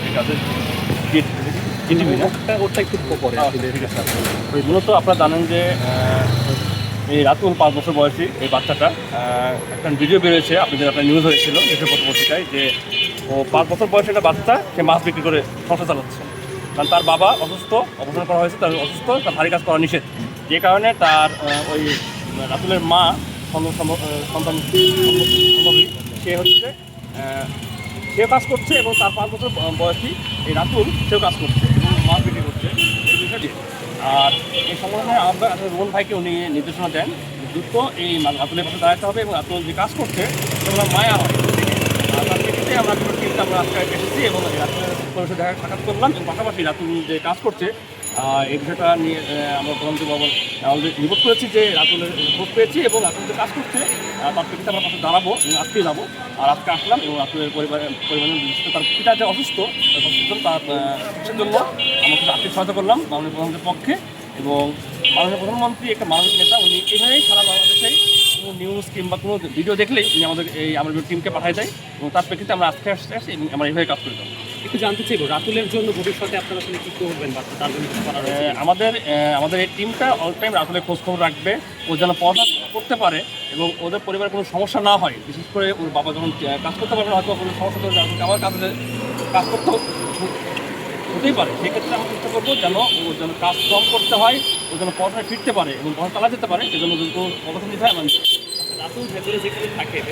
ঠিক আছে, জিটিভি না? ওটা একটু পরে ঠিক আছে। মূলত আপনারা জানেন যে এই রাতুল 5 বছর বয়সী এই বাচ্চাটা একটা ভিডিও বেরোয়েছে, আপনার নিউজ হয়েছিল দেশের পত্রিকায়, যে ও 5 বছর বয়সী একটা বাচ্চা সে মাছ বিক্রি করে সংসার চালাচ্ছে। কারণ তার বাবা অসুস্থ, অপারেশন করা হয়েছে, তার অসুস্থ, তার ভারী কাজ করা নিষেধ। যে কারণে তার ওই রাতুলের মা সন্তান সে হচ্ছে সেও কাজ করছে এবং তার 5 বছর বয়সী এই রাতুল সেও কাজ করছে এবং মাছ বিক্রি করছে এই বিষয়টি। আর এই সংগঠনে আমরা রোহন ভাইকে উনি নির্দেশনা দেন দ্রুত এই রাতুলের পাশে দাঁড়াতে হবে এবং রাতুল যে কাজ করছে সেগুলো মায়া হয়। আর তার প্রেক্ষিতে আমরা টিমটা আমরা আজকে এসেছি এবং রাতুলের পরিষদ দেখা সাক্ষাৎ করলাম এবং পাশাপাশি রাতুল যে কাজ করছে এই বিষয়টা নিয়ে আমরা প্রধানমন্ত্রী ভবন অলরেডি রিপোর্ট করেছি যে রাতুলের খোঁজ পেয়েছি এবং রাতুল যে কাজ করছে তার প্রেক্ষিতে আমরা পাশে দাঁড়াবো এবং আজকেই যাবো। আর আজকে আসলাম এবং রাতুলের পরিবারের তার পিতা যে অসুস্থ তার চিকিৎসার জন্য আমরা কিছু আর্থিক সহায়তা করলাম মাননীয় প্রধানমন্ত্রীর পক্ষে। এবং মাননীয় প্রধানমন্ত্রী একটা মানবিক নেতা, উনি এইভাবেই সারা বাংলাদেশে কোনো নিউজ কিংবা কোনো ভিডিও দেখলেই উনি আমাদের টিমকে পাঠিয়ে দেয় এবং তার প্রেক্ষিতে আমরা আজকে আসছি এবং আমরা এইভাবে কাজ করে যাবো। একটু জানতে চাইবো রাতুলের জন্য ভবিষ্যতে আপনারা আসলে কী করবেন বা তার জন্য কিছু করার আছে? আমাদের এই টিমটা অল টাইম রাতুলের খোঁজখবর রাখবে, ও যেন পড়াশোনা করতে পারে এবং ওদের পরিবারে কোনো সমস্যা না হয়। বিশেষ করে ওর বাবা যখন কাজ করতে পারবে না, হয়তো কোনো সমস্যা তো আমার কাজ করতে হতেই পারে, সেক্ষেত্রে আমরা চেষ্টা করবো যেন ও যেন কাজ কম করতে হয়, ও যেন পড়াশোনায় ফিরতে পারে এবং পড়াশোনা চালা যেতে পারে, সেজন্য যদি কোনো পদক্ষেপ নিতে হয়। রাতুল ভেতরে যেখানে থাকে